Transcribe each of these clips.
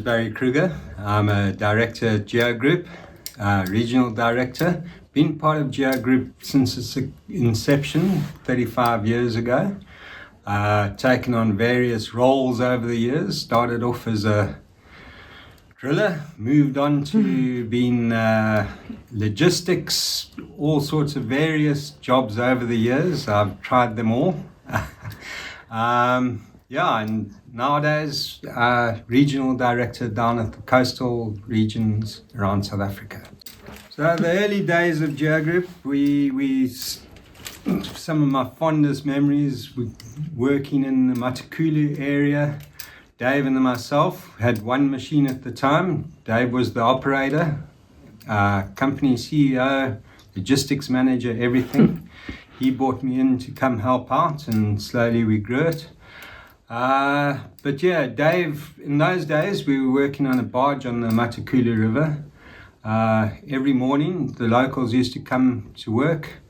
Barry Kruger. I'm a director at Geo Group, regional director. Been part of Geo Group since its inception 35 years ago. Taken on various roles over the years. Started off as a driller, moved on to being logistics, all sorts of various jobs over the years. I've tried them all. And nowadays, regional director down at the coastal regions around South Africa. So the early days of Geo Group, some of my fondest memories were working in the Matakulu area. Dave and myself had one machine at the time. Dave was the operator, company CEO, logistics manager, everything. He brought me in to come help out, and slowly we grew it. But yeah, Dave, in those days we were working on a barge on the Matakulu River. Every morning the locals used to come to work,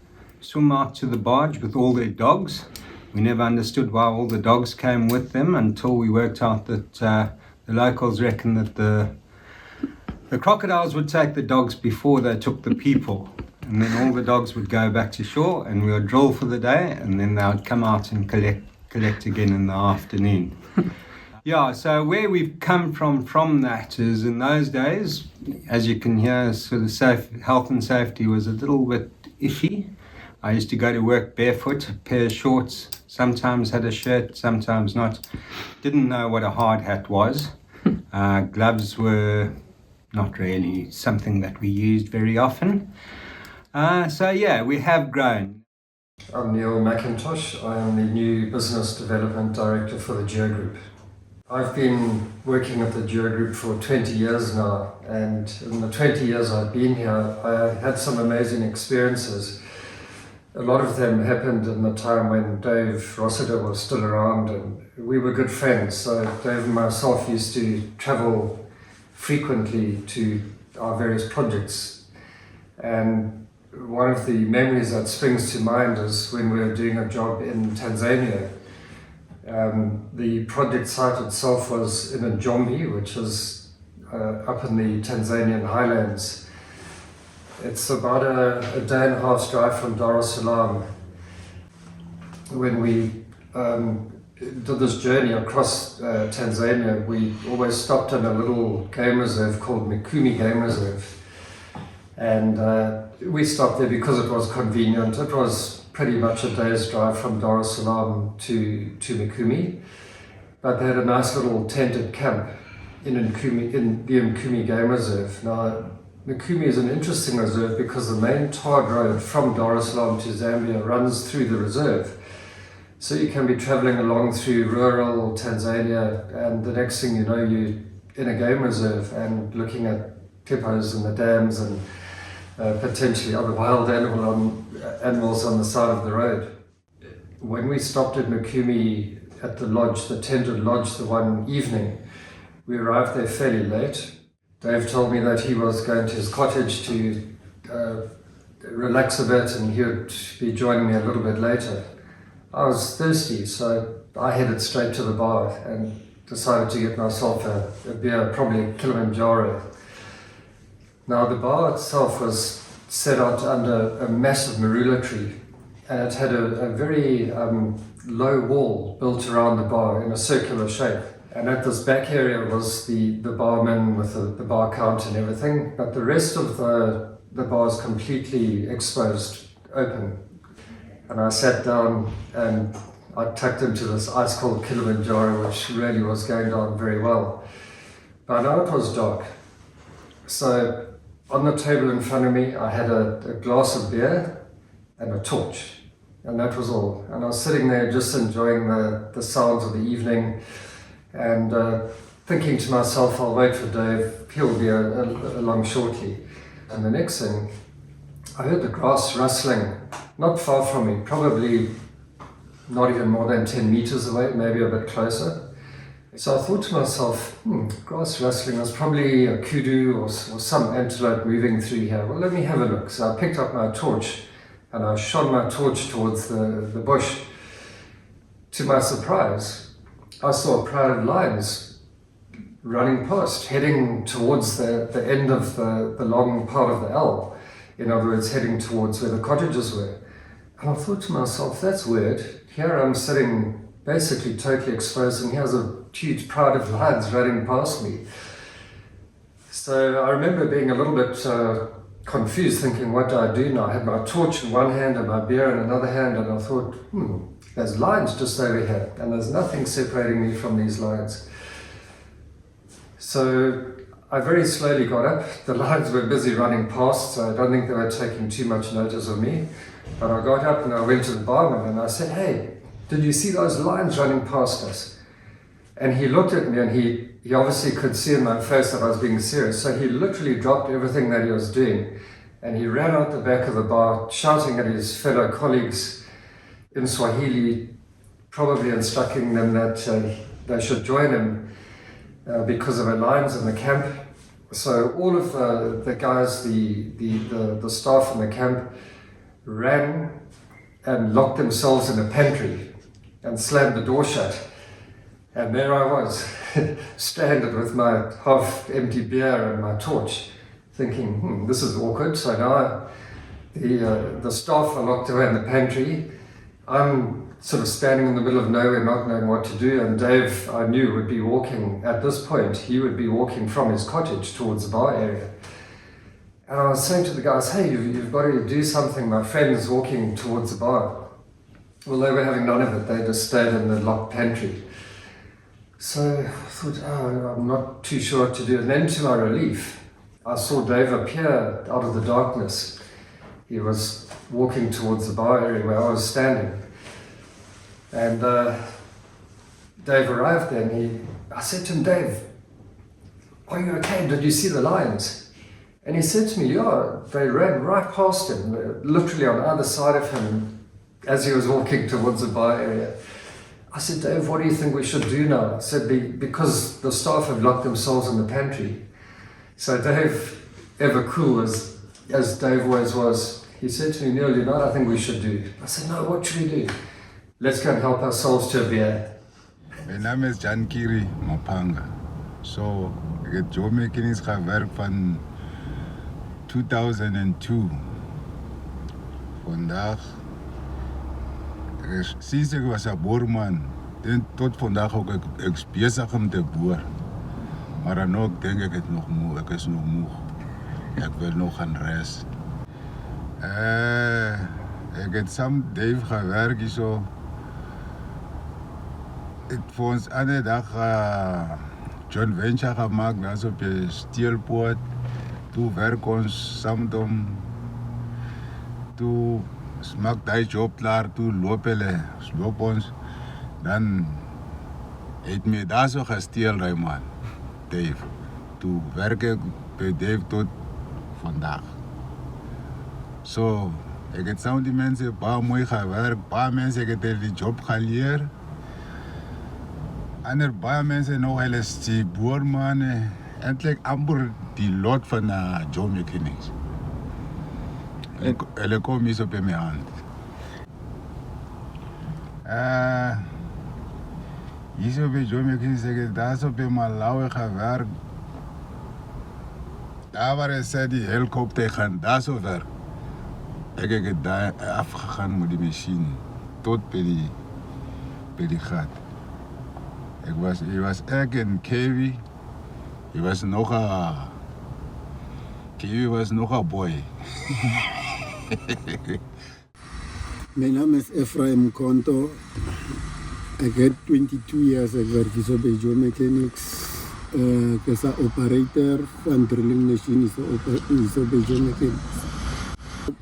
swim out to the barge with all their dogs. We never understood why all the dogs came with them until we worked out that the locals reckoned that the crocodiles would take the dogs before they took the people. And then all the dogs would go back to shore and we would drill for the day, and then they would come out and collect again in the afternoon. Yeah, so where we've come from that is, in those days, as you can hear, sort of health and safety was a little bit iffy. I used to go to work barefoot, a pair of shorts, sometimes had a shirt, sometimes not. Didn't know what a hard hat was. Gloves were not really something that we used very often. So yeah, we have grown. I'm Neil McIntosh. I am the new Business Development Director for the Geo Group. I've been working at the Geo Group for 20 years now, and in the 20 years I've been here, I had some amazing experiences. A lot of them happened in the time when Dave Rossiter was still around, and we were good friends. So Dave and myself used to travel frequently to our various projects. And one of the memories that springs to mind is when we were doing a job in Tanzania. The project site itself was in Njombe, which is up in the Tanzanian highlands. It's about a day and a half's drive from Dar es Salaam. When we did this journey across Tanzania, we always stopped in a little game reserve called Mikumi Game Reserve. And we stopped there because it was convenient. It was pretty much a day's drive from Dar es Salaam to Mikumi. But they had a nice little tented camp in the Mikumi Game Reserve. Now, Mikumi is an interesting reserve because the main tarred road from Dar es Salaam to Zambia runs through the reserve. So you can be traveling along through rural Tanzania, and the next thing you know, you're in a game reserve and looking at hippos and the dams and potentially other wild animals on the side of the road. When we stopped at Mikumi at the lodge, the tented lodge, the one evening, we arrived there fairly late. Dave told me that he was going to his cottage to relax a bit and he would be joining me a little bit later. I was thirsty, so I headed straight to the bar and decided to get myself a beer, probably a Kilimanjaro. Now, the bar itself was set out under a massive marula tree, and it had a very low wall built around the bar in a circular shape. And at this back area was the barman with the bar count and everything, but the rest of the bar is completely exposed, open. And I sat down and I tucked into this ice-cold Kilimanjaro, which really was going down very well. By now it was dark. So on the table in front of me, I had a glass of beer and a torch, and that was all. And I was sitting there just enjoying the sounds of the evening and thinking to myself, I'll wait for Dave, he'll be along shortly. And the next thing, I heard the grass rustling, not far from me, probably not even more than 10 meters away, maybe a bit closer. So I thought to myself, grass rustling, was probably a kudu or some antelope moving through here. Well, let me have a look. So I picked up my torch and I shone my torch towards the bush. To my surprise, I saw a pride of lions running past, heading towards the end of the long part of the L. In other words, heading towards where the cottages were. And I thought to myself, that's weird. Here I'm sitting basically totally exposed, and here's a huge crowd of lions running past me. So I remember being a little bit confused, thinking, what do I do now? I had my torch in one hand and my beer in another hand, and I thought, there's lions just over here, and there's nothing separating me from these lions. So I very slowly got up. The lions were busy running past, so I don't think they were taking too much notice of me. But I got up and I went to the barman and I said, hey, did you see those lions running past us? And he looked at me, and he obviously could see in my face that I was being serious. So he literally dropped everything that he was doing, and he ran out the back of the bar shouting at his fellow colleagues in Swahili, probably instructing them that they should join him because of the lions in the camp. So all of the guys, the staff in the camp, ran and locked themselves in a pantry and slammed the door shut. And there I was, stranded with my half-empty beer and my torch, thinking, this is awkward. So now the staff are locked away in the pantry. I'm sort of standing in the middle of nowhere, not knowing what to do. And Dave, I knew, would be walking, at this point, he would be walking from his cottage towards the bar area. And I was saying to the guys, hey, you've got to do something. My friend's walking towards the bar. Well, they were having none of it. They just stayed in the locked pantry. So I thought, I'm not too sure what to do. And then to my relief, I saw Dave appear out of the darkness. He was walking towards the bar area where I was standing. And Dave arrived there, and I said to him, Dave, are you okay? Did you see the lions? And he said to me, yeah, they ran right past him, literally on either side of him as he was walking towards the bar area. I said, Dave, what do you think we should do now? I said, because the staff have locked themselves in the pantry. So Dave, ever cool as Dave always was, he said to me, Neil, you know what I think we should do? I said, no, what should we do? Let's go and help ourselves to a beer. My name is Jan Kiri Mapanga. So, ik heb Geomechanics gewerkt van 2002. Vandaag, sinds ik was een boerman, tot vandaag ook ik bezig om te boeren. Maar dan ook denk ik het nog moe, ik is nog moe. Ik wil nog gaan rest. Ik heb samen Dave gewerkt hier zo. Voor ons andere dag joint venture gemaakt, dat is op je steelpoort. Toen werken ons samen. Toen maakt hij job klaar, toen lopen ons. Dan heeft me daar zo gesteel, man. Dave. Toen werk ik bij Dave tot vandaag. Zo, ik heb samen die mensen een paar mooi gewerkt, een paar mensen hebben die job geleerd. En paar mensen nog wel eens die boermannen, eindelijk amper die lot van Geomechanics. Hij komt eens op mijn hand. Hier zo bij Geomechanics zeggen, daar is op mijn lauwe gewerkt. Daar waar ze die helikopter gaan, daar zo ver. Ik heb daar afgegaan met die machine, tot bij die gat. Hij was echt een Kiwi. Hij was nog een boy. Mijn naam is Ephraim Konto. Ik heb 22 years. Ik werk hier bij Geomechanics. Ik ben een operator van drilling machines bij Geomechanics.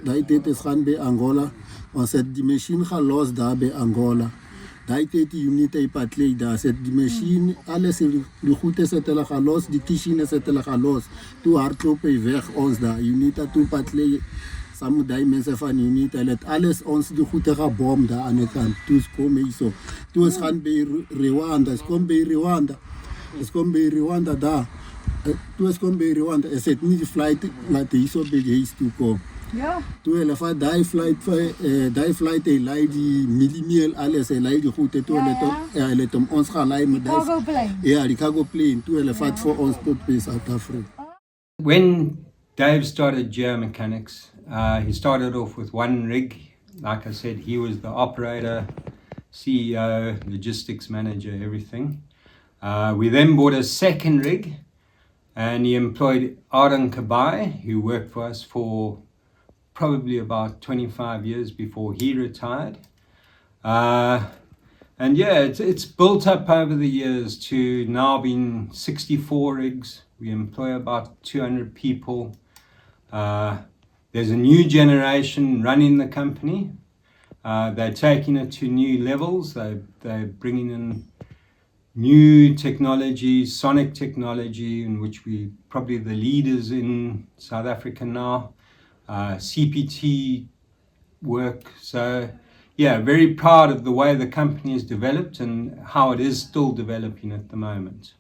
Dat is gaan bij Angola. Want die machine gaat los daar bij Angola. Dat is die unit die patlei daar. Die machine, alles die goede zetten gaan los, die kitchen zetten gaan los. Toen hardlopen weg ons daar. Unit toen patlei. Samen die mensen van unit, let alles ons die goede gaan bom daar aan de kant. Toen komen hier zo. Toen is gaan bij Rwanda. Is komen bij Rwanda daar. Toen is komen bij Rwanda. Is het niet de flight laten hier zo bij de huis toe komen. Ja. Toe hulle vat daai flight hy lei die millennial alles hy lei die goede toe hulle het ons gaan lei met Cargo plane. ja die cargo plane toe hulle vat vir ons tot by South Africa. When Dave started Geomechanics, he started off with one rig. Like I said, he was the operator, CEO, logistics manager, everything. We then bought a second rig, and he employed Arden Kabai, who worked for us for probably about 25 years before he retired. And yeah, it's built up over the years to now being 64 rigs. We employ about 200 people. There's a new generation running the company. They're taking it to new levels. They're bringing in new technology, sonic technology, in which we're probably the leaders in South Africa now. CPT work. So yeah, very proud of the way the company has developed and how it is still developing at the moment.